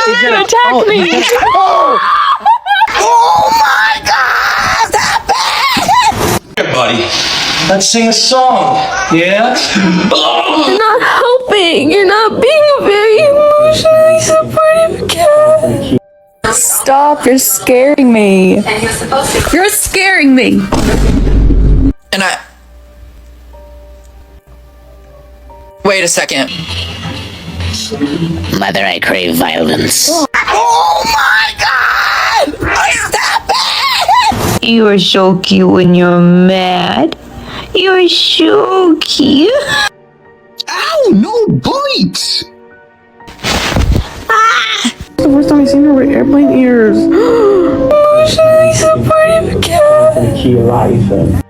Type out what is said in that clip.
to attack me. Oh my God! Stop it! Here, buddy. Let's sing a song. Yeah? You're not helping. You're not being a very emotionally supportive cat. Stop, you're scaring me. You're scaring me. And wait a second. Mother, I crave violence. Oh my God! Stop it! You are so cute when you're mad. You're so cute. Ow, no bites! The first time I seen her with airplane ears. Emotionally supportive cat.